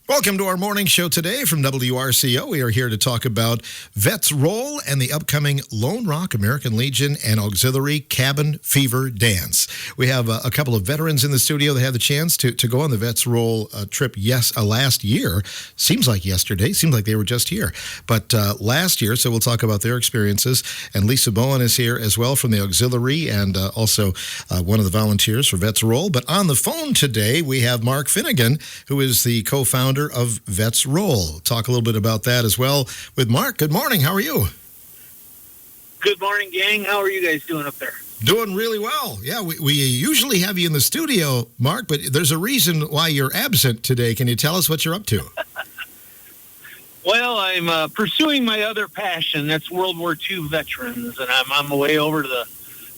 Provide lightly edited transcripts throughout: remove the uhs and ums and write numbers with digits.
Welcome to our morning show today from WRCO. We are here to talk about Vets Roll and the upcoming Lone Rock American Legion and Auxiliary Cabin Fever Dance. We have a couple of veterans in the studio that had the chance to go on the Vets Roll trip last year. Seems like yesterday. Seems like they were just here. But last year, so we'll talk about their experiences. And Lisa Bowen is here as well from the Auxiliary and also one of the volunteers for Vets Roll. But on the phone today, we have Mark Finnegan, who is the co-founder of Vets Roll. Talk a little bit about that as well with Mark. Good morning. How are you? Good morning, gang. How are you guys doing up there? Doing really well. Yeah, we usually have you in the studio, Mark, but there's a reason why you're absent today. Can you tell us what you're up to? Well, I'm pursuing my other passion. That's World War II veterans, and I'm on my way over to the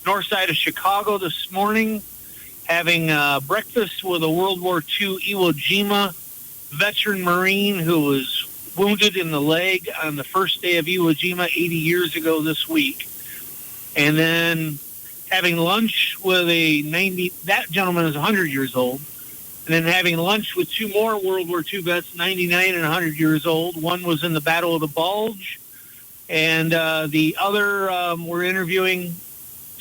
north side of Chicago this morning, having breakfast with a World War II Iwo Jima veteran Marine who was wounded in the leg on the first day of Iwo Jima 80 years ago this week. And then having lunch with that gentleman is 100 years old. And then having lunch with two more World War II vets, 99 and 100 years old. One was in the Battle of the Bulge. And the other we're interviewing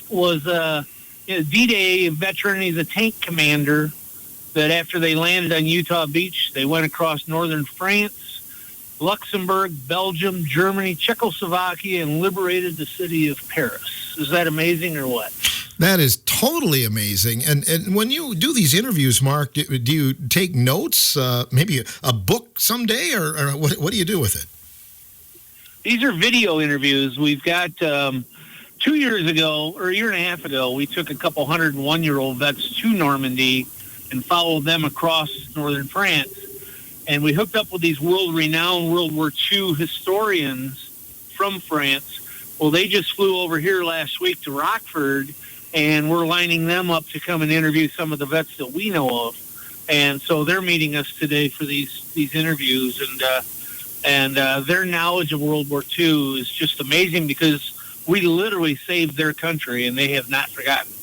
was a D-Day veteran. He's a tank commander that after they landed on Utah Beach, they went across northern France, Luxembourg, Belgium, Germany, Czechoslovakia, and liberated the city of Paris. Is that amazing or what? That is totally amazing. And when you do these interviews, Mark, do you take notes, maybe a book someday, or what do you do with it? These are video interviews. We've got 2 years ago, or a year and a half ago, we took a couple 101-year-old vets to Normandy and followed them across northern France. And we hooked up with these world-renowned World War II historians from France. Well, they just flew over here last week to Rockford, and we're lining them up to come and interview some of the vets that we know of. And so they're meeting us today for these interviews. And their knowledge of World War II is just amazing because we literally saved their country, and they have not forgotten.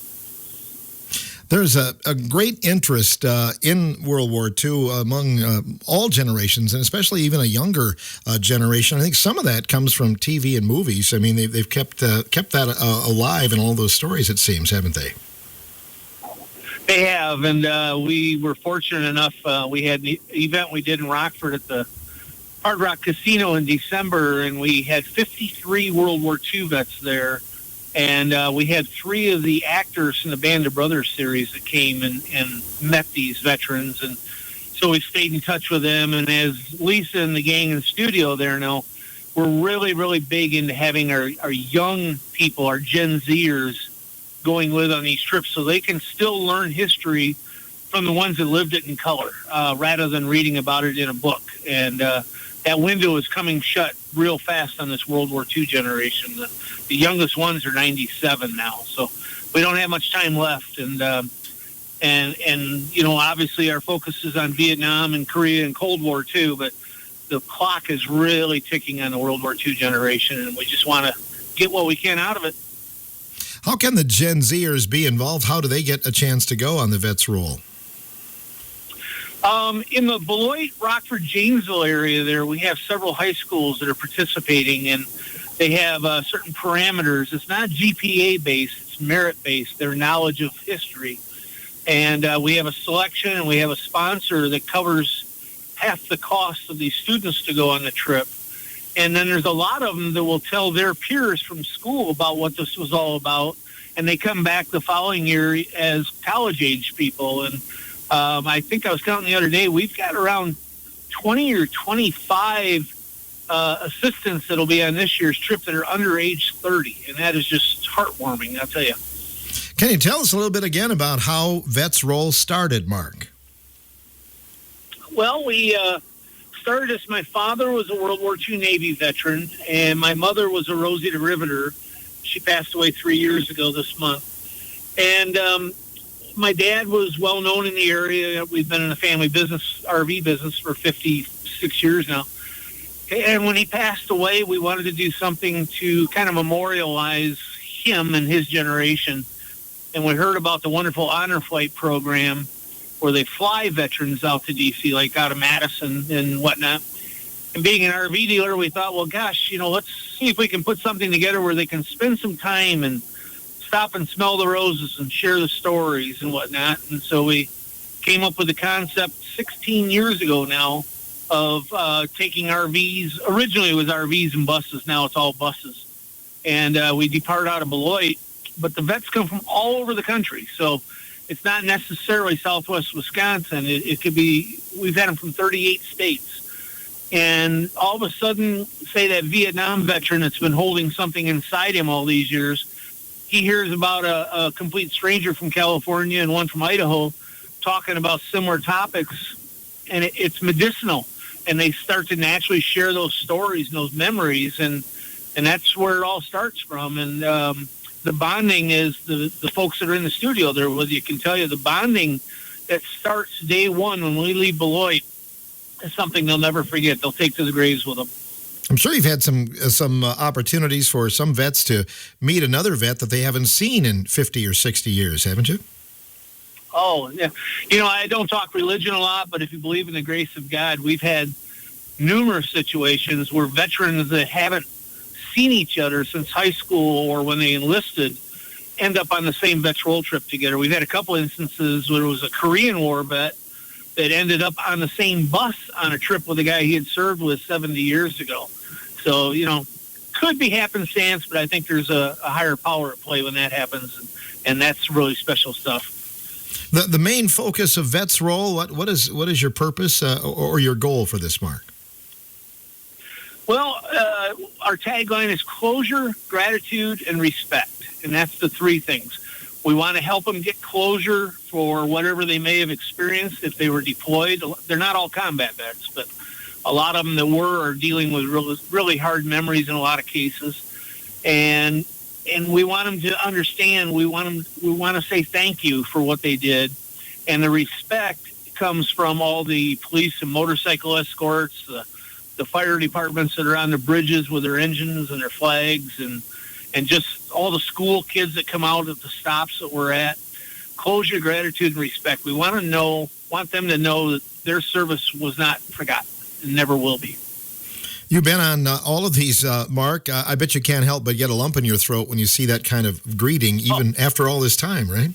There's a great interest in World War II among all generations, and especially even a younger generation. I think some of that comes from TV and movies. I mean, they've kept that alive in all those stories, it seems, haven't they? They have, and we were fortunate enough. We had an event we did in Rockford at the Hard Rock Casino in December, and we had 53 World War II vets there. And we had 3 of the actors from the Band of Brothers series that came and met these veterans. And so we stayed in touch with them. And as Lisa and the gang in the studio there know, we're really, really big into having our young people, our Gen Zers, going with on these trips so they can still learn history from the ones that lived it in color rather than reading about it in a book. And that window is coming shut real fast on this World War II generation. The youngest ones are 97 now, so we don't have much time left. And you know, obviously our focus is on Vietnam and Korea and Cold War too, but the clock is really ticking on the World War II generation, and we just want to get what we can out of it. How can the Gen Zers be involved? How do they get a chance to go on the Vets Roll? In the Beloit, Rockford, Janesville area there, we have several high schools that are participating, and they have certain parameters. It's not GPA-based, it's merit-based, their knowledge of history. And we have a selection, and we have a sponsor that covers half the cost of these students to go on the trip. And then there's a lot of them that will tell their peers from school about what this was all about, and they come back the following year as college-age people. And I think I was counting the other day, we've got around 20 or 25 assistants that'll be on this year's trip that are under age 30, and that is just heartwarming, I'll tell you. Can you tell us a little bit again about how Vets Roll started, Mark? Well, we started as my father was a World War II Navy veteran, and my mother was a Rosita Riveter. She passed away 3 years ago this month. And my dad was well known in the area. We've been in a family business, RV business, for 56 years now. And when he passed away, we wanted to do something to kind of memorialize him and his generation. And we heard about the wonderful Honor Flight program. where they fly veterans out to D.C., like out of Madison and whatnot. And being an RV dealer, we thought, well, gosh, let's see if we can put something together where they can spend some time and stop and smell the roses and share the stories and whatnot. And so we came up with the concept 16 years ago now of taking RVs. Originally it was RVs and buses. Now it's all buses. And we depart out of Beloit, but the vets come from all over the country. So it's not necessarily Southwest Wisconsin. It could be, we've had them from 38 states. And all of a sudden, say that Vietnam veteran that's been holding something inside him all these years, he hears about a complete stranger from California and one from Idaho talking about similar topics, and it's medicinal. And they start to naturally share those stories and those memories, and that's where it all starts from. And the bonding is the folks that are in the studio there with you can tell you the bonding that starts day one when we leave Beloit is something they'll never forget. They'll take to the graves with them. I'm sure you've had some opportunities for some vets to meet another vet that they haven't seen in 50 or 60 years, haven't you? Oh, yeah. I don't talk religion a lot, but if you believe in the grace of God, we've had numerous situations where veterans that haven't seen each other since high school or when they enlisted end up on the same vets roll trip together. We've had a couple instances where it was a Korean War vet that ended up on the same bus on a trip with a guy he had served with 70 years ago. So, could be happenstance, but I think there's a higher power at play when that happens, and that's really special stuff. The main focus of Vets Roll, what is your purpose or your goal for this, Mark? Well, our tagline is closure, gratitude, and respect, and that's the three things. We want to help them get closure for whatever they may have experienced if they were deployed. They're not all combat vets, but a lot of them that were are dealing with really hard memories in a lot of cases. And we want them to understand. We want to say thank you for what they did. And the respect comes from all the police and motorcycle escorts, the fire departments that are on the bridges with their engines and their flags, and just all the school kids that come out at the stops that we're at. Closure, gratitude, and respect. We want them to know that their service was not forgotten and never will be. You've been on all of these, Mark. I bet you can't help but get a lump in your throat when you see that kind of greeting, even after all this time, right?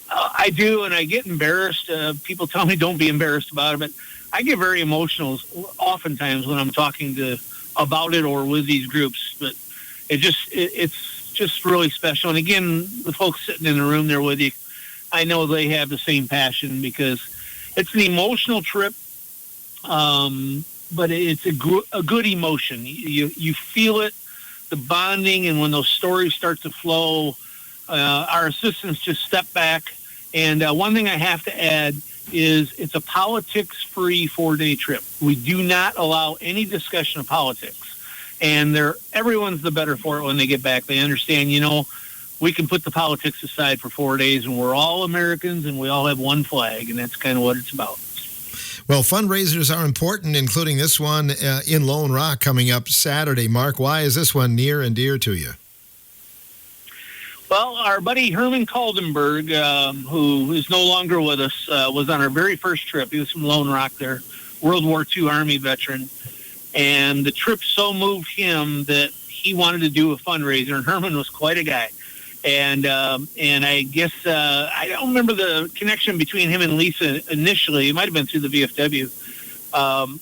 I do, and I get embarrassed. People tell me don't be embarrassed about it, but I get very emotional oftentimes when I'm talking about it or with these groups. But it's just really special. And again, the folks sitting in the room there with you, I know they have the same passion because it's an emotional trip, but it's a good emotion. You feel it, the bonding, and when those stories start to flow, our assistants just step back. And one thing I have to add is it's a politics-free 4-day trip. We do not allow any discussion of politics. And everyone's the better for it when they get back. They understand, we can put the politics aside for 4 days, and we're all Americans, and we all have one flag, and that's kind of what it's about. Well, fundraisers are important, including this one in Lone Rock coming up Saturday. Mark, why is this one near and dear to you? Well, our buddy Herman Kaldenberg, who is no longer with us, was on our very first trip. He was from Lone Rock there, World War II Army veteran. And the trip so moved him that he wanted to do a fundraiser, and Herman was quite a guy. And I guess I don't remember the connection between him and Lisa initially. It might have been through the VFW.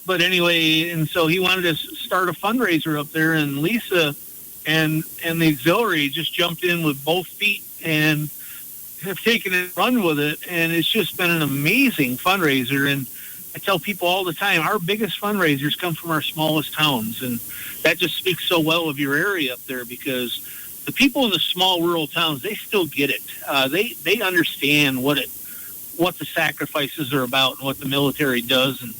But anyway, and so he wanted to start a fundraiser up there, and Lisa and the auxiliary just jumped in with both feet and have taken it and run with it. And it's just been an amazing fundraiser. And I tell people all the time, our biggest fundraisers come from our smallest towns, and that just speaks so well of your area up there because the people in the small rural towns, they still get it. They understand what the sacrifices are about and what the military does and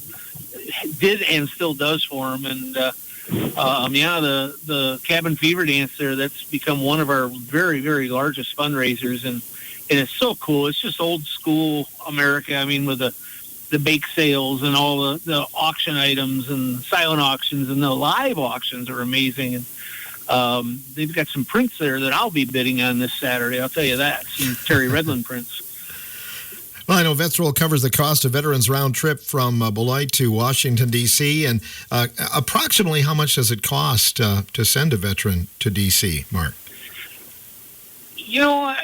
did and still does for them. And the Cabin Fever Dance there, that's become one of our very, very largest fundraisers, and it's so cool. It's just old school America. I mean, with the bake sales and all the auction items and silent auctions, and the live auctions are amazing. And they've got some prints there that I'll be bidding on this Saturday. I'll tell you that. Some Terry Redland prints. Well, I know Vets Roll covers the cost of veterans round trip from Beloit to Washington, D.C. And approximately how much does it cost to send a veteran to D.C., Mark?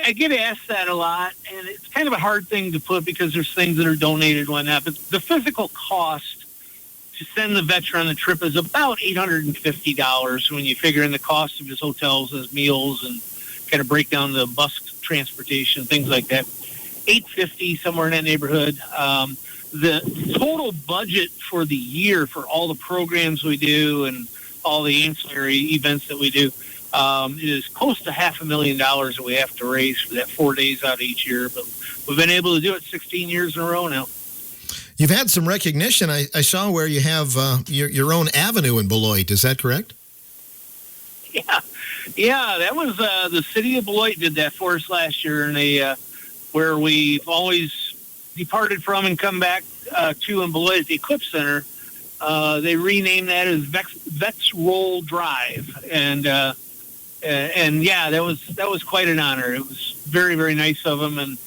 I get asked that a lot, and it's kind of a hard thing to put because there's things that are donated and whatnot. But the physical cost to send the veteran on the trip is about $850 when you figure in the cost of his hotels, his meals, and kind of break down the bus transportation, things like that. $850, somewhere in that neighborhood. The total budget for the year for all the programs we do and all the ancillary events that we do is close to $500,000 that we have to raise for that 4 days out of each year. But we've been able to do it 16 years in a row now. You've had some recognition. I saw where you have your own avenue in Beloit. Is that correct? Yeah, that was the city of Beloit did that for us last year, and they where we've always departed from and come back to in Beloit at the Eclipse Center. They renamed that as Vets Roll Drive, and yeah, that was quite an honor. It was very, very nice of them, and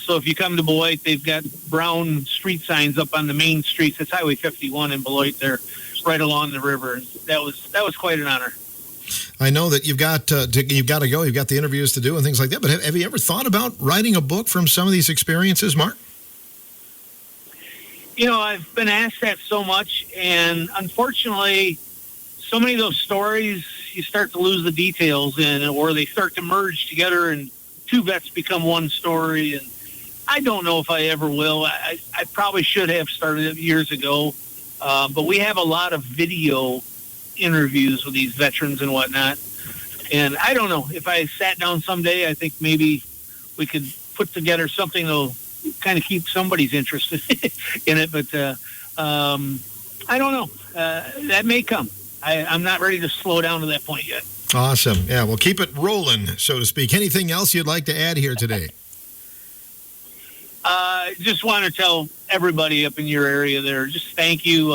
so if you come to Beloit, they've got brown street signs up on the main streets. It's Highway 51 in Beloit. They're right along the river, and that was quite an honor. I know that you've got to go. You've got the interviews to do and things like that. But have you ever thought about writing a book from some of these experiences, Mark? I've been asked that so much, and unfortunately, so many of those stories, you start to lose the details in, or they start to merge together, and two vets become one story. And I don't know if I ever will. I probably should have started it years ago, but we have a lot of video interviews with these veterans and whatnot. And I don't know, if I sat down someday, I think maybe we could put together something that'll kind of keep somebody's interest in it. But I don't know. That may come. I'm not ready to slow down to that point yet. Awesome. Yeah, well, keep it rolling, so to speak. Anything else you'd like to add here today? Just want to tell everybody up in your area there, just thank you.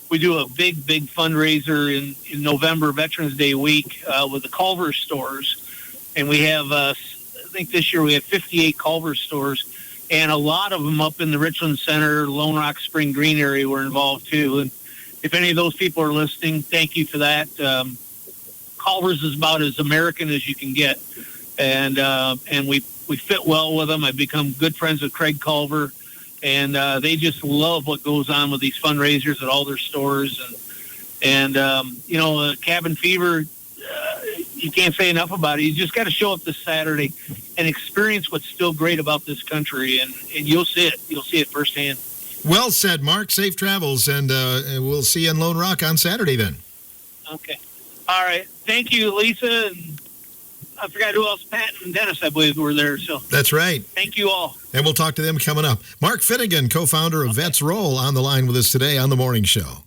We do a big fundraiser in November, Veterans Day week, with the Culver stores. And we have, I think this year we have 58 Culver stores, and a lot of them up in the Richland Center, Lone Rock, Spring Green area were involved too. And if any of those people are listening, thank you for that. Culver's is about as American as you can get. And we fit well with them. I've become good friends with Craig Culver. And they just love what goes on with these fundraisers at all their stores. And Cabin Fever, you can't say enough about it. You just got to show up this Saturday and experience what's still great about this country, and you'll see it. You'll see it firsthand. Well said, Mark. Safe travels, and we'll see you in Lone Rock on Saturday then. Okay. All right. Thank you, Lisa. And I forgot who else, Pat and Dennis, I believe, were there. So that's right. Thank you all. And we'll talk to them coming up. Mark Finnegan, co-founder of Vets Roll, on the line with us today on The Morning Show.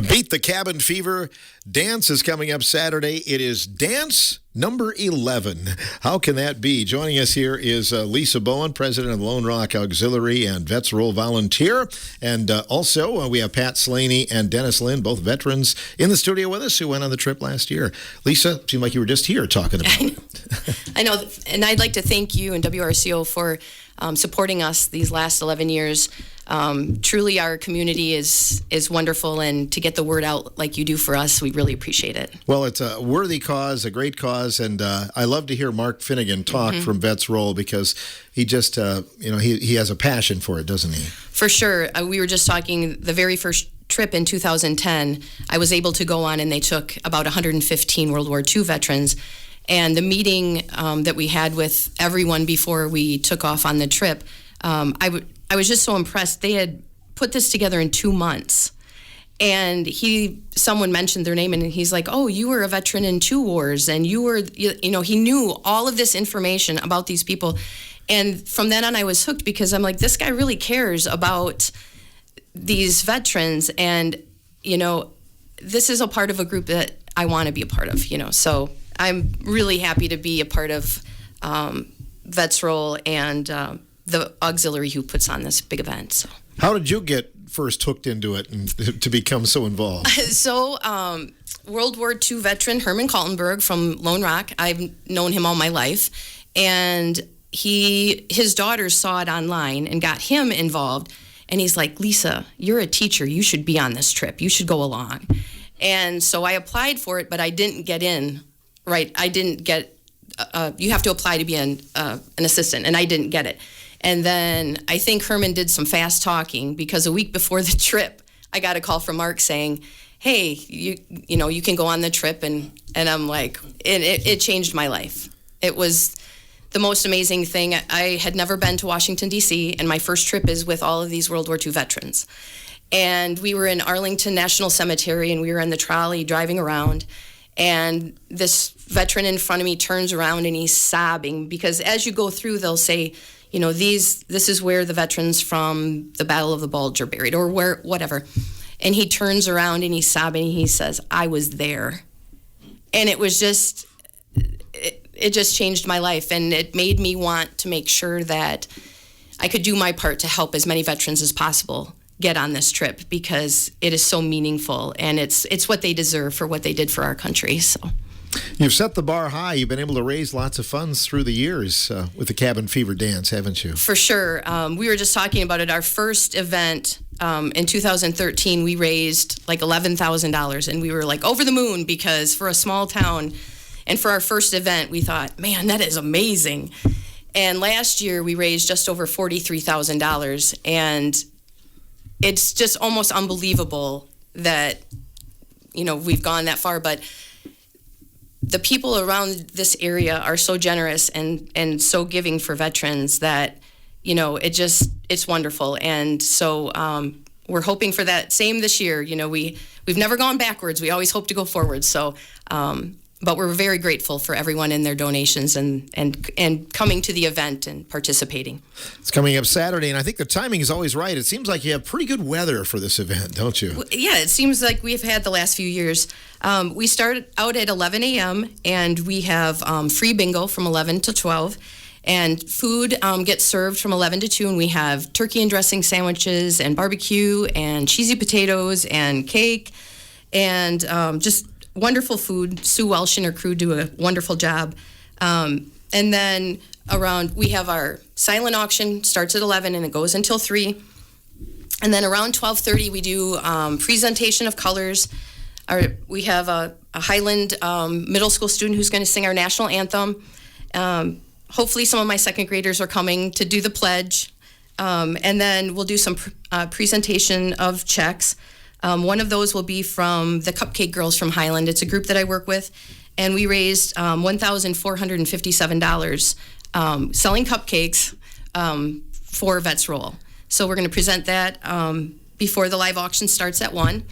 Beat the Cabin Fever dance is coming up Saturday. It is dance number 11. How can that be? Joining us here is Lisa Bowen, president of Lone Rock Auxiliary and Vets Roll volunteer. And also we have Pat Slaney and Dennis Lynn, both veterans, in the studio with us who went on the trip last year. Lisa, seemed like you were just here talking about it. I know, and I'd like to thank you and WRCO for supporting us these last 11 years. Truly, our community is wonderful, and to get the word out like you do for us, we really appreciate it. Well, it's a worthy cause, a great cause, and I love to hear Mark Finnegan talk from Vets Roll, because he just, he has a passion for it, doesn't he? For sure. We were just talking, the very first trip in 2010, I was able to go on, and they took about 115 World War II veterans. And the meeting that we had with everyone before we took off on the trip, I was just so impressed. They had put this together in 2 months. And someone mentioned their name, and he's like, oh, you were a veteran in 2 wars, and you were, he knew all of this information about these people. And from then on, I was hooked, because I'm like, this guy really cares about these veterans. And, this is a part of a group that I want to be a part of, So I'm really happy to be a part of Vets Roll and the auxiliary who puts on this big event. So. How did you get first hooked into it and to become so involved? So, World War II veteran Herman Kaltenberg from Lone Rock, I've known him all my life, and his daughters saw it online and got him involved, and he's like, Lisa, you're a teacher, you should be on this trip, you should go along. And so I applied for it, but I didn't get in, right? I didn't get, you have to apply to be an assistant, and I didn't get it. And then I think Herman did some fast talking, because a week before the trip, I got a call from Mark saying, hey, you know, you can go on the trip. And I'm like, it changed my life. It was the most amazing thing. I had never been to Washington, D.C., and my first trip is with all of these World War II veterans. And we were in Arlington National Cemetery, and we were in the trolley driving around. And this veteran in front of me turns around and he's sobbing, because as you go through, they'll say, you know, this is where the veterans from the Battle of the Bulge are buried, or where, whatever. And he turns around and he's sobbing. And he says, I was there. And it was just, it just changed my life. And it made me want to make sure that I could do my part to help as many veterans as possible get on this trip, because it is so meaningful, and it's what they deserve for what they did for our country. So you've set the bar high. You've been able to raise lots of funds through the years with the Cabin Fever Dance, haven't you? For sure. We were just talking about it. Our first event in 2013, we raised like $11,000, and we were like over the moon, because for a small town and for our first event, we thought, man, that is amazing. And last year we raised just over $43,000, and it's just almost unbelievable that, you know, we've gone that far. But the people around this area are so generous and so giving for veterans that, you know, it's wonderful. And so we're hoping for that same this year. You know, we've never gone backwards. We always hope to go forward. So, but we're very grateful for everyone and their donations and coming to the event and participating. It's coming up Saturday, and I think the timing is always right. It seems like you have pretty good weather for this event, don't you? Yeah, it seems like we've had the last few years. We start out at 11 a.m., and we have free bingo from 11 to 12. And food gets served from 11 to 2, and we have turkey and dressing sandwiches and barbecue and cheesy potatoes and cake and just wonderful food. Sue Welsh and her crew do a wonderful job. And then we have our silent auction, starts at 11 and it goes until 3. And then around 12:30, we do presentation of colors. We have a Highland middle school student who's going to sing our national anthem. Hopefully some of my second graders are coming to do the pledge. And then we'll do some presentation of checks. One of those will be from the Cupcake Girls from Highland. It's a group that I work with. And we raised $1,457 selling cupcakes for Vets Roll. So we're going to present that before the live auction starts at 1.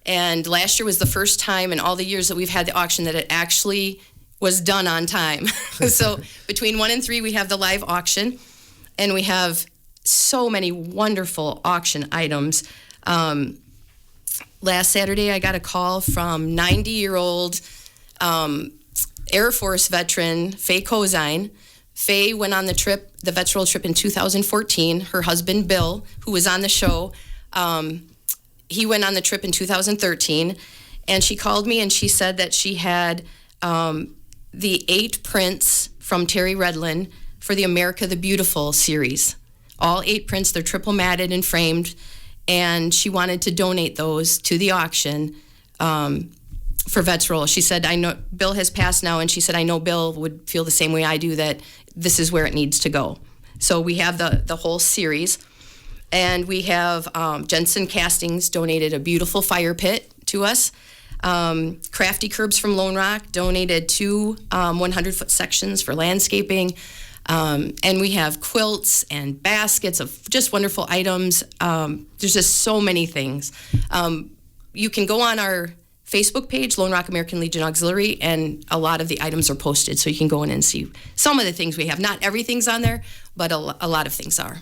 And last year was the first time in all the years that we've had the auction that it actually was done on time. So between 1 and 3, we have the live auction. And we have so many wonderful auction items. Last Saturday, I got a call from 90-year-old Air Force veteran Faye Kozine. Faye went on the trip, the Vets Roll trip in 2014. Her husband, Bill, who was on the show, he went on the trip in 2013. And she called me and she said that she had the 8 prints from Terry Redlin for the America the Beautiful series. All 8 prints, they're triple matted and framed. And she wanted to donate those to the auction for Vets Roll. She said, I know Bill has passed now, and she said, I know Bill would feel the same way I do, that this is where it needs to go. So we have the whole series. And we have Jensen Castings donated a beautiful fire pit to us. Crafty Curbs from Lone Rock donated 2 100-foot sections for landscaping. And we have quilts and baskets of just wonderful items. There's just so many things. You can go on our Facebook page, Lone Rock American Legion Auxiliary, and a lot of the items are posted, so you can go in and see some of the things we have. Not everything's on there, but a lot of things are.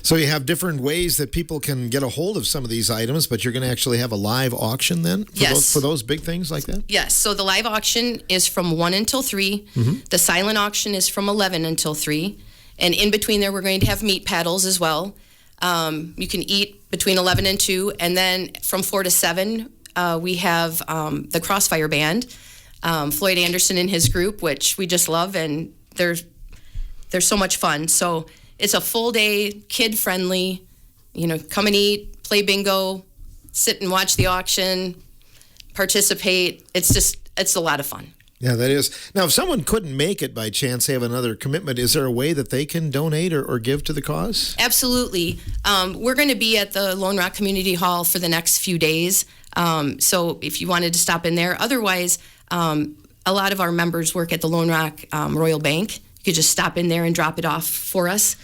So you have different ways that people can get a hold of some of these items, but you're going to actually have a live auction then? For those big things like that? Yes. So the live auction is from 1 until 3. Mm-hmm. The silent auction is from 11 until 3. And in between there, we're going to have meat paddles as well. You can eat between 11 and 2. And then from 4 to 7, we have the Crossfire Band, Floyd Anderson and his group, which we just love, and they're so much fun. So it's a full day, kid friendly. Come and eat, play bingo, sit and watch the auction, participate. It's a lot of fun. Yeah, that is. Now, if someone couldn't make it by chance, they have another commitment, is there a way that they can donate or give to the cause? Absolutely. We're going to be at the Lone Rock Community Hall for the next few days. So if you wanted to stop in there. Otherwise, a lot of our members work at the Lone Rock Royal Bank. You could just stop in there and drop it off for us.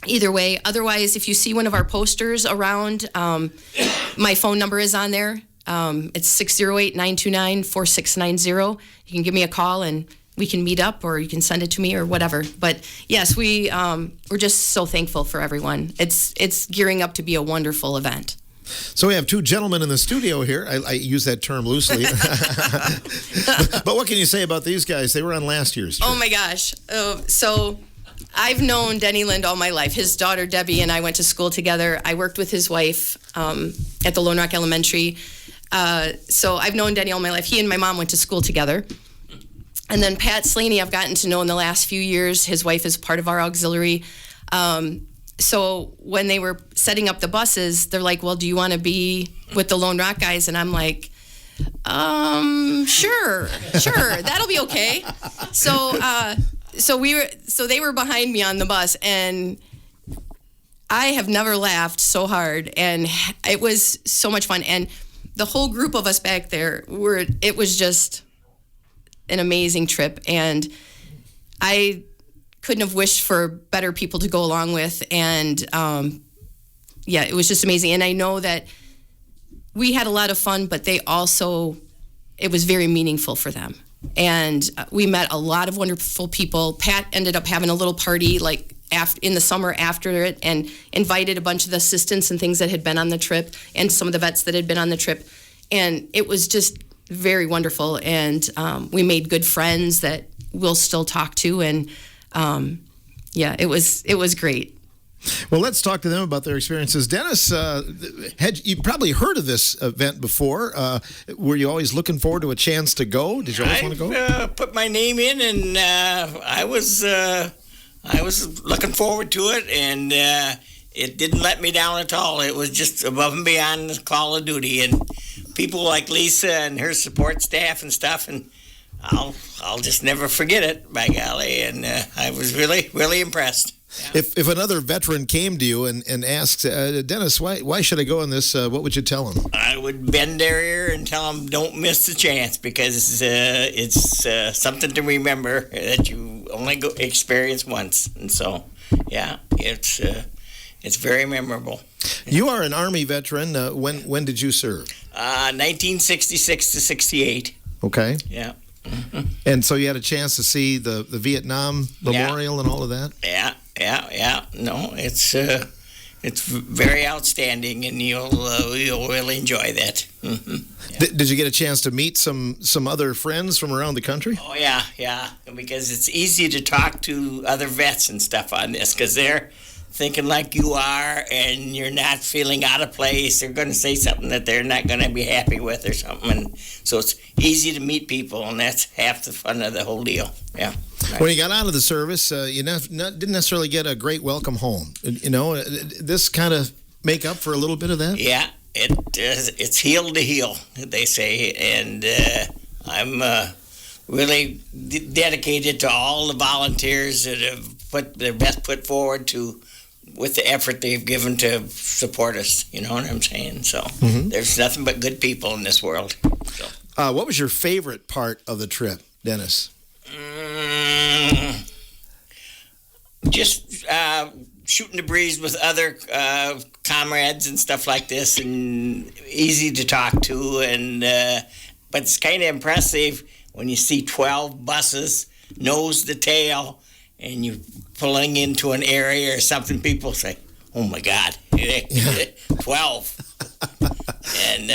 Either way. Otherwise, if you see one of our posters around, my phone number is on there. It's 608-929-4690. You can give me a call and we can meet up, or you can send it to me or whatever. But yes, we're just so thankful for everyone. It's gearing up to be a wonderful event. So we have two gentlemen in the studio here. I use that term loosely. But what can you say about these guys? They were on last year's trip. Oh my gosh. So I've known Denny Lind all my life. His daughter Debbie and I went to school together. I worked with his wife at the Lone Rock Elementary. So I've known Denny all my life. He and my mom went to school together. And then Pat Slaney I've gotten to know in the last few years. His wife is part of our auxiliary. So when they were setting up the buses, they're like, well, do you want to be with the Lone Rock guys? And I'm like, sure, that'll be okay. So they were behind me on the bus, and I have never laughed so hard, and it was so much fun. And the whole group of us back there it was just an amazing trip, and I couldn't have wished for better people to go along with. And it was just amazing. And I know that we had a lot of fun, but it was very meaningful for them. And we met a lot of wonderful people. Pat ended up having a little party in the summer after it, and invited a bunch of the assistants and things that had been on the trip, and some of the vets that had been on the trip. And it was just very wonderful. And we made good friends that we'll still talk to. And it was great. Well, let's talk to them about their experiences. Dennis, you probably heard of this event before. Were you always looking forward to a chance to go? Did you always want to go? I put my name in, and I was looking forward to it, and it didn't let me down at all. It was just above and beyond the call of duty, and people like Lisa and her support staff and stuff, and I'll just never forget it, by golly. And I was really, really impressed. Yeah. If another veteran came to you and asked, Dennis, why should I go on this? What would you tell him? I would bend their ear and tell them, don't miss the chance, because it's something to remember that you only experience once. And so, it's very memorable. You are an Army veteran. When did you serve? 1966 to 68. Okay. Yeah. Mm-hmm. And so you had a chance to see the Vietnam Memorial and all of that? Yeah. No, it's very outstanding, and you'll really enjoy that. Mm-hmm. Yeah. Did you get a chance to meet some other friends from around the country? Oh, yeah. Because it's easy to talk to other vets and stuff on this, because they're thinking like you are, and you're not feeling out of place. They're going to say something that they're not going to be happy with or something. And so it's easy to meet people, and that's half the fun of the whole deal. Yeah. Right. When you got out of the service, you didn't necessarily get a great welcome home. This kind of make up for a little bit of that? Yeah, it's heel to heel, they say. And I'm really dedicated to all the volunteers that have put their best foot forward with the effort they've given to support us. You know what I'm saying? So There's nothing but good people in this world. So. What was your favorite part of the trip, Dennis? Just shooting the breeze with other comrades and stuff like this, and easy to talk to. And but it's kind of impressive when you see 12 buses, nose to tail, and you're pulling into an area or something. People say, "Oh my God, 12!" And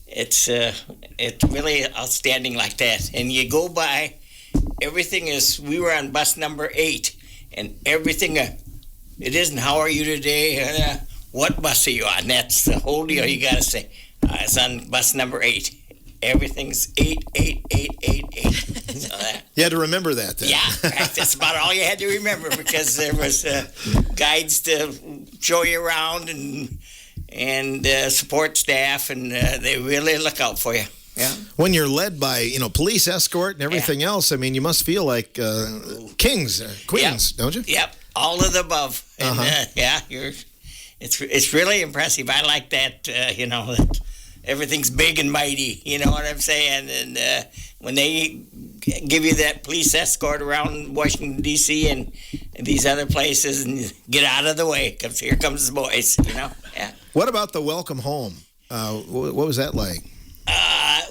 it's really outstanding like that. And you go by. Everything we were on bus number 8, and everything It isn't how are you today? What bus are you on? That's the whole deal. You got to say, it's on bus number 8. Everything's 88888. So You had to remember that then. yeah, right. That's about all you had to remember because there was guides to show you around and support staff, and they really look out for you. Yeah. When you're led by, police escort and everything else, I mean, you must feel like kings, queens, don't you? Yep, all of the above. And, it's really impressive. I like that, that everything's big and mighty, you know what I'm saying? And when they give you that police escort around Washington, D.C. and these other places, and get out of the way, because here comes the boys, Yeah. What about the welcome home? What was that like?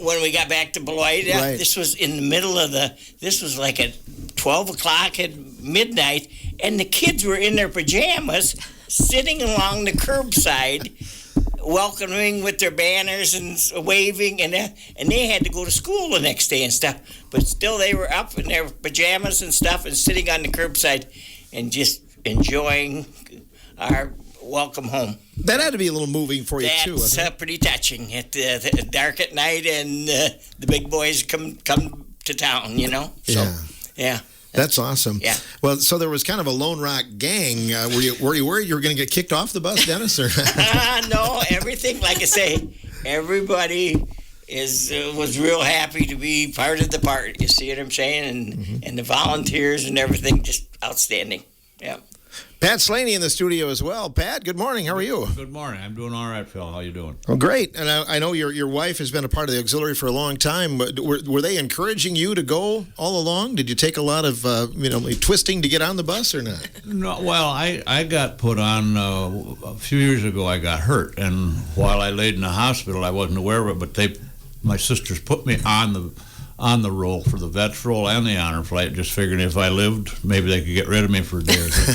When we got back to Beloit, Right. this was in the middle of this was like at 12 o'clock at midnight, and the kids were in their pajamas sitting along the curbside, welcoming with their banners and waving, and they had to go to school the next day and stuff, but still they were up in their pajamas and stuff and sitting on the curbside and just enjoying our welcome home. That had to be a little moving for you too. That's pretty touching. At dark at night, and the big boys come to town. So, yeah. That's awesome. Yeah. Well, so there was kind of a Lone Rock gang. Were you worried you were going to get kicked off the bus, Dennis? Or No, everything. Like I say, everybody was real happy to be part of the party. You see what I'm saying? And the volunteers and everything, just outstanding. Yeah. Pat Slaney in the studio as well. Pat, good morning. How are you? Good morning. I'm doing all right, Phil. How you doing? Oh, great. And I know your wife has been a part of the auxiliary for a long time. Were they encouraging you to go all along? Did you take a lot of twisting to get on the bus or not? No. Well, I got put on a few years ago. I got hurt, and while I laid in the hospital, I wasn't aware of it. But my sisters put me on the roll for the vets roll and the honor flight, just figuring if I lived, maybe they could get rid of me for a day or two.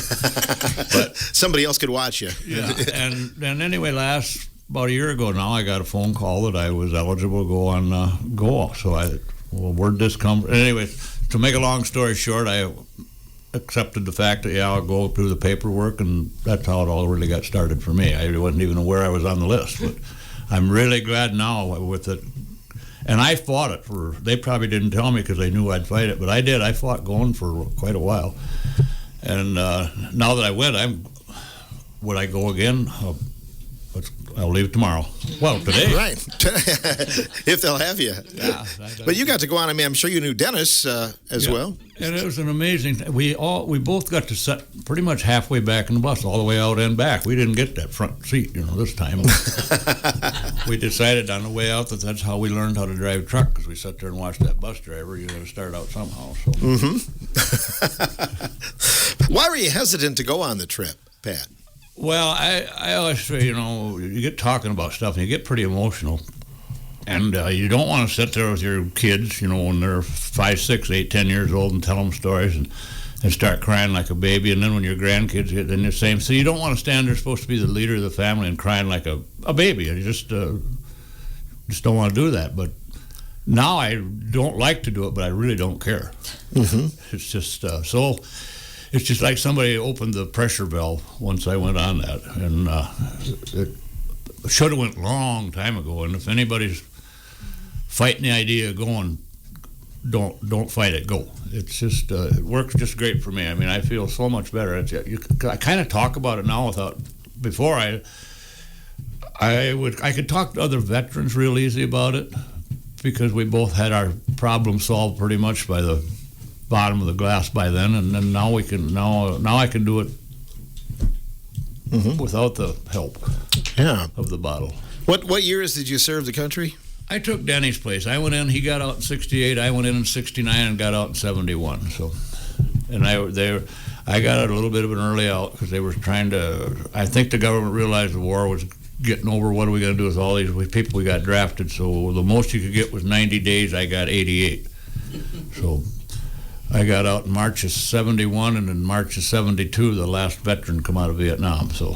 But somebody else could watch you. Yeah. And anyway, about a year ago now, I got a phone call that I was eligible to go on go. So where'd this come from? Anyway, to make a long story short, I accepted the fact that I'll go through the paperwork, and that's how it all really got started for me. I wasn't even aware I was on the list, but I'm really glad now with it. And I fought it they probably didn't tell me because they knew I'd fight it, but I did. I fought going for quite a while. And now that I went, would I go again? I'll leave tomorrow. Well, today. Right. If they'll have you. Yeah. But you got to go on. I mean, I'm sure you knew Dennis as well. And it was an amazing. We both got to sit pretty much halfway back in the bus, all the way out and back. We didn't get that front seat, this time. We decided on the way out that's how we learned how to drive a truck, because we sat there and watched that bus driver. You got to start out somehow. So. Why were you hesitant to go on the trip, Pat? Well, I always say, you get talking about stuff and you get pretty emotional. And you don't want to sit there with your kids, when they're 5, 6, 8, 10 years old and tell them stories and start crying like a baby. And then when your grandkids get in the same. So you don't want to stand there supposed to be the leader of the family and crying like a baby. You just don't want to do that. But now I don't like to do it, but I really don't care. It's just so... It's just like somebody opened the pressure valve once I went on that, and it should have went a long time ago. And if anybody's fighting the idea of going, don't fight it. Go. It's just it works just great for me. I mean, I feel so much better. I kind of talk about it now before I could talk to other veterans real easy about it, because we both had our problem solved pretty much by the bottom of the glass by then, and then now I can do it without the help of the bottle. What years did you serve the country? I took Denny's place. I went in, he got out in 68, I went in 69 and got out in 71. So, and I got out a little bit of an early out because they were trying to, I think the government realized the war was getting over. What are we going to do with all these people we got drafted? So the most you could get was 90 days. I got 88. So I got out in March of 71, and in March of 72, the last veteran come out of Vietnam. So,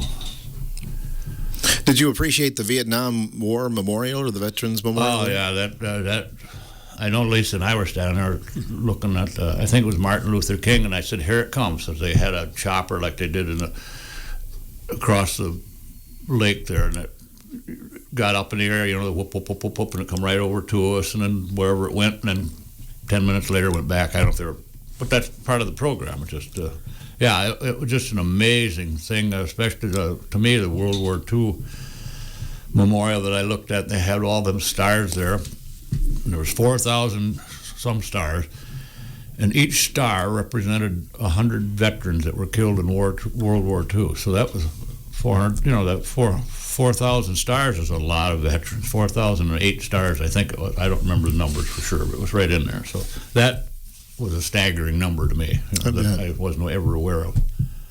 did you appreciate the Vietnam War Memorial or the Veterans Memorial? Oh yeah, that I know Lisa and I were standing there looking at I think it was Martin Luther King, and I said, "Here it comes." So they had a chopper like they did in the across the lake there, and it got up in the air, the whoop, whoop, whoop, whoop, whoop, and it come right over to us, and then wherever it went, and then 10 minutes later went back. I don't know if they were, but that's part of the program. It's just, it was just an amazing thing, especially to me, the World War II memorial that I looked at. They had all them stars there, and there was 4,000 some stars, and each star represented 100 veterans that were killed in World War II. So that was 400. That 4,000 stars is a lot of veterans. 4,008 stars, I think it was. I don't remember the numbers for sure, but it was right in there. So that was a staggering number to me. That I wasn't ever aware of.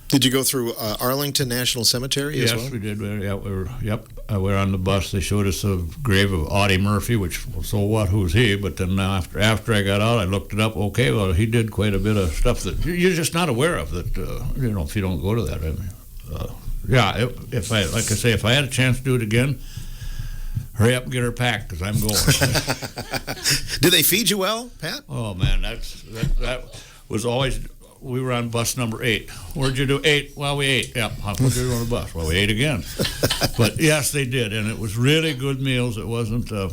Did you go through Arlington National Cemetery as well? Yes, we did. We were on the bus. They showed us the grave of Audie Murphy, which, so what, who's he? But then after I got out, I looked it up. Okay, well, he did quite a bit of stuff that you're just not aware of, that, if you don't go to that. I mean, if I had a chance to do it again, hurry up and get her packed, because I'm going. Did they feed you well, Pat? Oh, man, that was always... We were on bus number 8. Where'd you do? 8? Well, we ate. Yeah, how much did you on the bus? Well, we ate again. But yes, they did, and it was really good meals. It wasn't a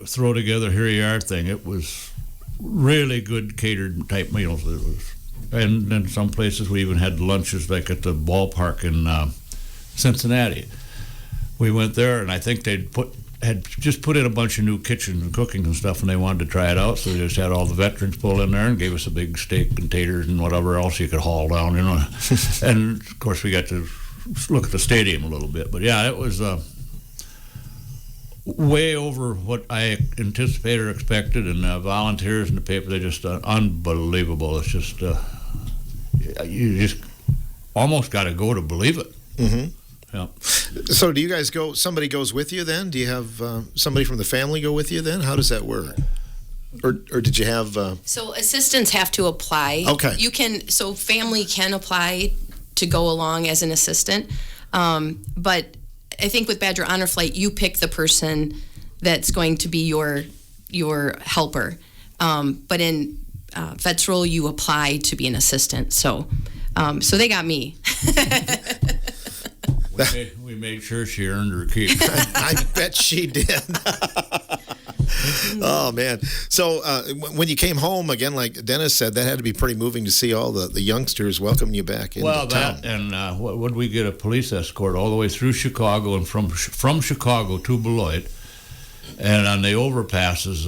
throw together, here you are thing. It was really good catered type meals. It was, and then some places we even had lunches, like at the ballpark in Cincinnati. We went there, and I think had just put in a bunch of new kitchens and cooking and stuff, and they wanted to try it out, so they just had all the veterans pull in there and gave us a big steak and taters and whatever else you could haul down, And of course we got to look at the stadium a little bit, but yeah, it was way over what I anticipated or expected, and volunteers in the paper, they're just unbelievable. It's just you just almost got to go to believe it. Mm-hmm. Yeah. So do you guys go, somebody goes with you then? Do you have somebody from the family go with you then? How does that work? Or did you have... So assistants have to apply. Okay. So family can apply to go along as an assistant. But I think with Badger Honor Flight, you pick the person that's going to be your helper. But in Vets Roll, you apply to be an assistant. So they got me. We made sure she earned her keep. I bet she did. Oh, man. So when you came home, again, like Dennis said, that had to be pretty moving to see all the youngsters welcoming you back into town. That, and would we get a police escort all the way through Chicago, and from Chicago to Beloit, and on the overpasses,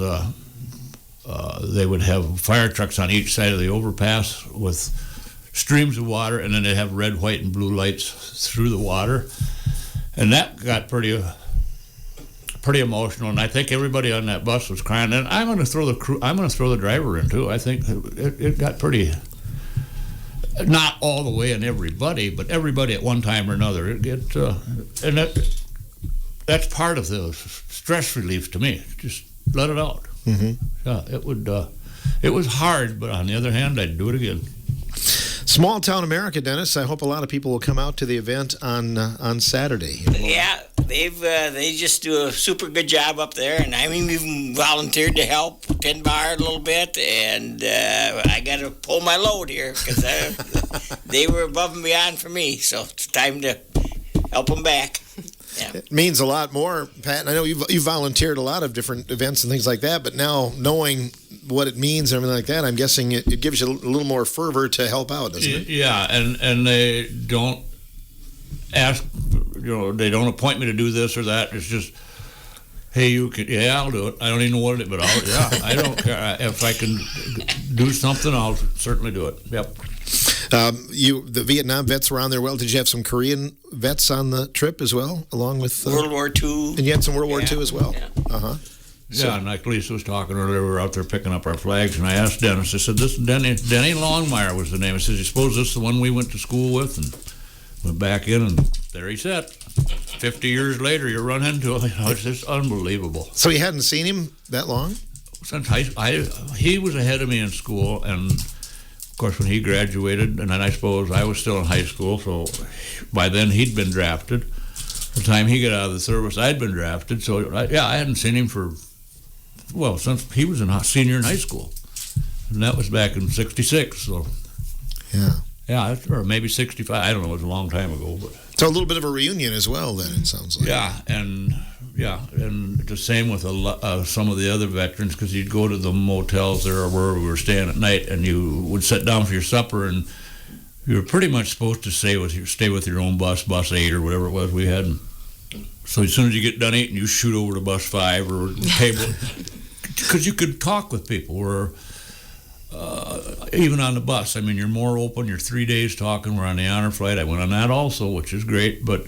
they would have fire trucks on each side of the overpass with streams of water, and then they have red, white, and blue lights through the water, and that got pretty emotional. And I think everybody on that bus was crying. And I'm going to throw the driver in too. I think it got pretty, not all the way in everybody, but everybody at one time or another. And that's part of the stress relief to me. Just let it out. Mm-hmm. Yeah, it was hard, but on the other hand, I'd do it again. Small town America, Dennis. I hope a lot of people will come out to the event on Saturday. Yeah, they just do a super good job up there, and I even volunteered to help pin bar a little bit, and I got to pull my load here because they were above and beyond for me, so it's time to help them back. Yeah. It means a lot more, Pat. And I know you've volunteered a lot of different events and things like that, but now knowing what it means and everything like that, I'm guessing it gives you a little more fervor to help out, doesn't it? Yeah, and they don't ask, they don't appoint me to do this or that. It's just, hey, I'll do it. I don't even know what it is, but I don't care. If I can do something, I'll certainly do it. Yep. The Vietnam vets were on there. Well, did you have some Korean vets on the trip as well, along with World War II? And you had some World War II as well. Yeah. Yeah, and like Lisa was talking earlier, we were out there picking up our flags, and I asked Dennis. I said, "This Denny Longmire was the name." I said, "You suppose this is the one we went to school with?" And went back in, and there he sat. 50 years later, you run into him. It's just unbelievable. So you hadn't seen him that long? Since he was ahead of me in school, and of course when he graduated, and then I suppose I was still in high school, so by then he'd been drafted. The time he got out of the service, I'd been drafted. So I hadn't seen him since he was a senior in high school, and that was back in '66. So yeah. Yeah, or maybe 65. I don't know. It was a long time ago, but So a little bit of a reunion as well. Then it sounds like. and the same with some of the other veterans, because you'd go to the motels there or where we were staying at night, and you would sit down for your supper, and you were pretty much supposed to stay with your own bus 8 or whatever it was we had. So as soon as you get done eating, you shoot over to bus 5 or table, because you could talk with people. Or even on the bus, I mean, you're more open. You're 3 days talking. We're on the honor flight. I went on that also, which is great, but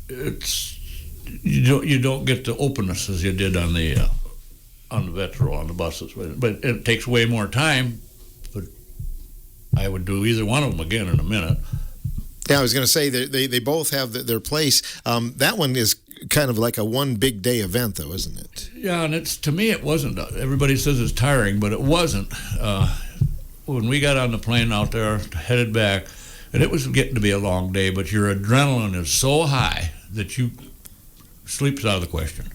you don't get the openness as you did on the vet roll on the buses. But it takes way more time. But I would do either one of them again in a minute. Yeah, I was going to say they both have their place. That one is kind of like a one big day event, though, isn't it? Yeah, and to me it wasn't. Everybody says it's tiring, but it wasn't. When we got on the plane out there, headed back, and it was getting to be a long day, but your adrenaline is so high that sleep's out of the question.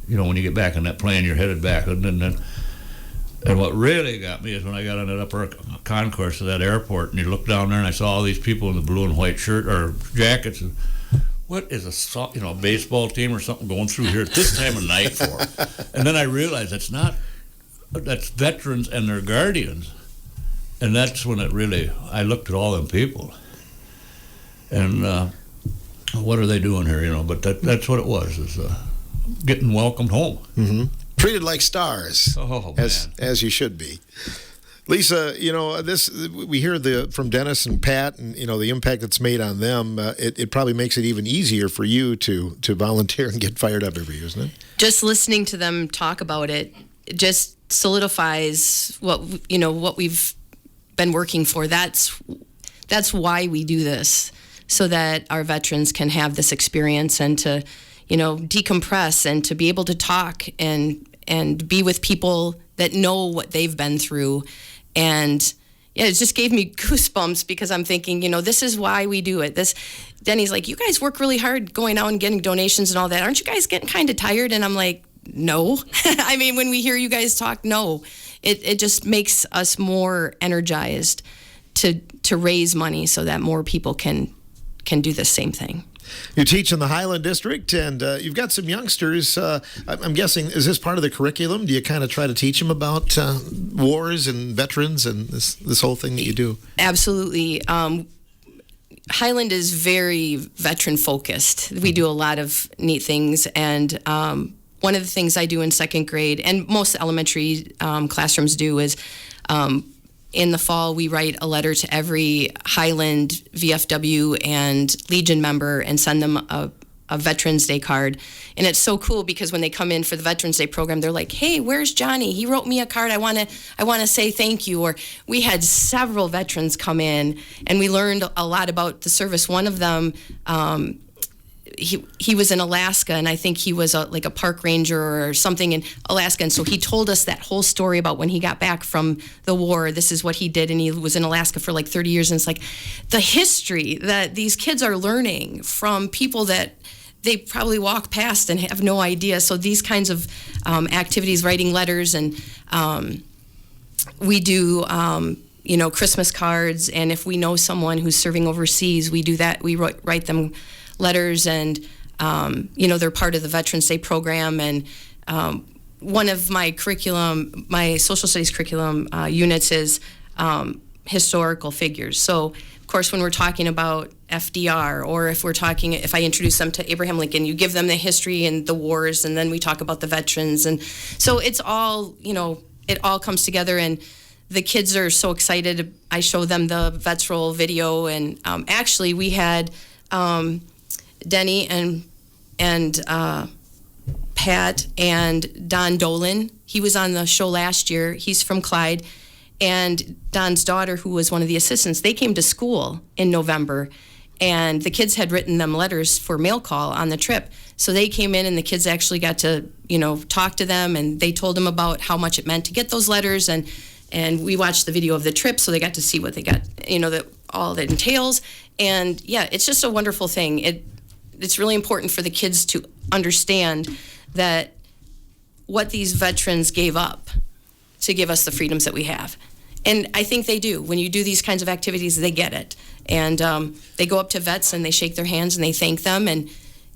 When you get back on that plane, you're headed back, and what really got me is when I got on that upper concourse of that airport, and you look down there, and I saw all these people in the blue and white shirt or jackets. And what is a baseball team or something going through here at this time of night for? And then I realized that's veterans and their guardians, and that's when I looked at all them people, and what are they doing here? But that's what it was, is getting welcomed home. Mm-hmm. Treated like stars, oh, man. as you should be. Lisa, we hear from Dennis and Pat, and the impact it's made on them. It probably makes it even easier for you to volunteer and get fired up every year, isn't it? Just listening to them talk about it just solidifies what we've been working for. That's why we do this, so that our veterans can have this experience and to decompress and to be able to talk and be with people that know what they've been through. And yeah, it just gave me goosebumps, because I'm thinking, this is why we do it. Denny's like, you guys work really hard going out and getting donations and all that. Aren't you guys getting kind of tired? And I'm like, no. I mean, when we hear you guys talk, no. It just makes us more energized to raise money so that more people can do the same thing. You teach in the Highland District, and you've got some youngsters. I'm guessing, is this part of the curriculum? Do you kind of try to teach them about wars and veterans and this whole thing that you do? Absolutely. Highland is very veteran-focused. We do a lot of neat things, and one of the things I do in second grade, and most elementary classrooms do, is in the fall, we write a letter to every Highland, VFW, and Legion member and send them a Veterans Day card. And it's so cool, because when they come in for the Veterans Day program, they're like, hey, where's Johnny? He wrote me a card. I want to say thank you. Or we had several veterans come in, and we learned a lot about the service. One of them, he was in Alaska, and I think he was like a park ranger or something in Alaska. And so he told us that whole story about when he got back from the war. This is what he did, and he was in Alaska for like 30 years. And it's like the history that these kids are learning from people that they probably walk past and have no idea. So these kinds of activities, writing letters, and we do Christmas cards. And if we know someone who's serving overseas, we do that. We write them letters, and they're part of the Veterans Day program. And one of my social studies curriculum units is historical figures. So of course, when we're talking about FDR, or if I introduce them to Abraham Lincoln, you give them the history and the wars, and then we talk about the veterans. And so it's all, it all comes together, and the kids are so excited. I show them the Vets Roll video, and actually we had Denny and Pat and Don Dolan. He was on the show last year. He's from Clyde. And Don's daughter, who was one of the assistants, they came to school in November, and the kids had written them letters for mail call on the trip. So they came in, and the kids actually got to, talk to them, and they told them about how much it meant to get those letters, and we watched the video of the trip, so they got to see what they got, all that entails. And yeah, it's just a wonderful thing. It's really important for the kids to understand that what these veterans gave up to give us the freedoms that we have. And I think they do. When you do these kinds of activities, they get it. And they go up to vets and they shake their hands and they thank them. And,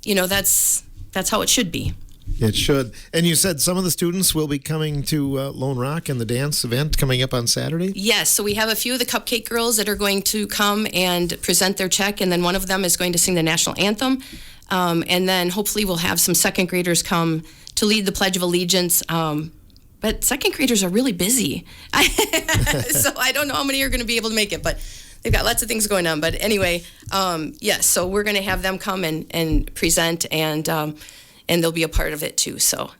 that's how it should be. It should. And you said some of the students will be coming to Lone Rock and the dance event coming up on Saturday? Yes. So we have a few of the Cupcake Girls that are going to come and present their check. And then one of them is going to sing the national anthem. And then hopefully we'll have some second graders come to lead the Pledge of Allegiance. But second graders are really busy. So I don't know how many are going to be able to make it, but they've got lots of things going on. But anyway, yes, so we're going to have them come and present, and they'll be a part of it too. So,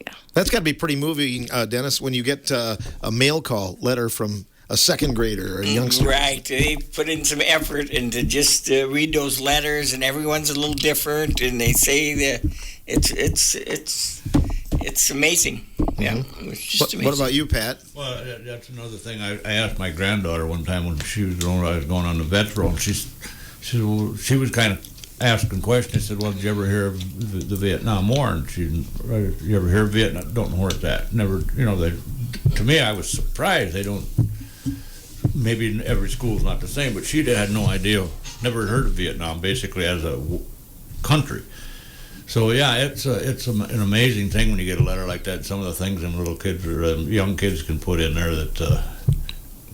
yeah. That's got to be pretty moving, Dennis, when you get a mail call letter from a second grader or a youngster. Right. They put in some effort into just read those letters, and everyone's a little different, and they say that it's amazing. Yeah, it's just amazing. What about you, Pat? Well, that's another thing. I asked my granddaughter one time when she was going, I was going on the vets roll, and she was kind of asking questions. I said, well, did you ever hear of the Vietnam War? And you ever hear of Vietnam? Don't know where it's at. Never, to me, I was surprised. They don't, maybe every school's not the same, but she had no idea, never heard of Vietnam basically as a country. So yeah, it's an amazing thing when you get a letter like that. Some of the things them little kids or young kids can put in there that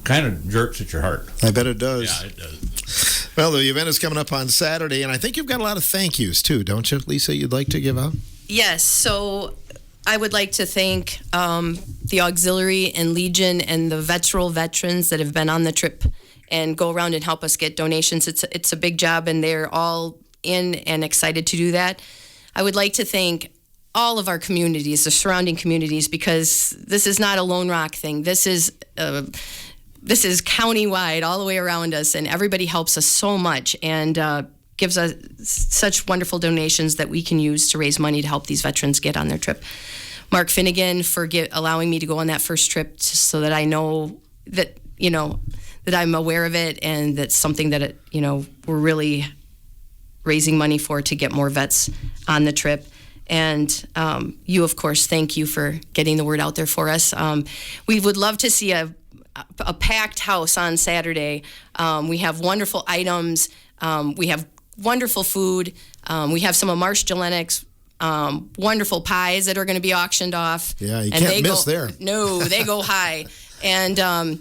kind of jerks at your heart. I bet it does. Yeah, it does. Well, the event is coming up on Saturday, and I think you've got a lot of thank yous too, don't you, Lisa? You'd like to give out? Yes. So I would like to thank the Auxiliary and Legion and the Vets Roll veterans that have been on the trip and go around and help us get donations. It's a big job, and they're all in and excited to do that. I would like to thank all of our communities, the surrounding communities, because this is not a Lone Rock thing. This is countywide, all the way around us, and everybody helps us so much and gives us such wonderful donations that we can use to raise money to help these veterans get on their trip. Mark Finnegan for allowing me to go on that first trip so that I know that, that I'm aware of it, and that's something that, we're really raising money for to get more vets on the trip. And you, of course, thank you for getting the word out there for us. We would love to see a packed house on Saturday. We have wonderful items. We have wonderful food. We have some of Marsh Jelenic's wonderful pies that are going to be auctioned off. Yeah, you can't miss there. No, they go high. And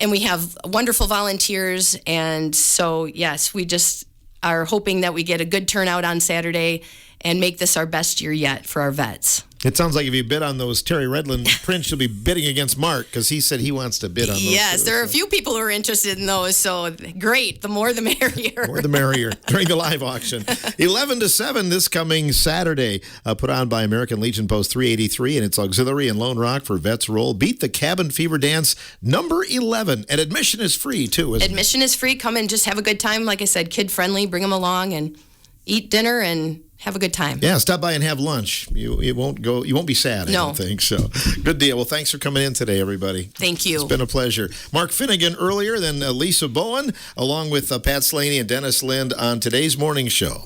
we have wonderful volunteers. And so, yes, we just are hoping that we get a good turnout on Saturday and make this our best year yet for our vets. It sounds like if you bid on those Terry Redland prints, you'll be bidding against Mark because he said he wants to bid on those. Yes, there are a few people who are interested in those, so great. The more the merrier. The more the merrier during the live auction. 11 to 7 this coming Saturday, put on by American Legion Post 383 and its auxiliary in Lone Rock for Vets Roll. Beat the Cabin Fever Dance number 11. And admission is free, too, isn't it? Admission is free. Come and just have a good time. Like I said, kid-friendly. Bring them along and eat dinner and have a good time. Yeah, stop by and have lunch. You won't be sad, I don't think. So, good deal. Well, thanks for coming in today, everybody. Thank you. It's been a pleasure. Mark Finnegan earlier, then Lisa Bowen, along with Pat Slaney and Dennis Lind on today's morning show.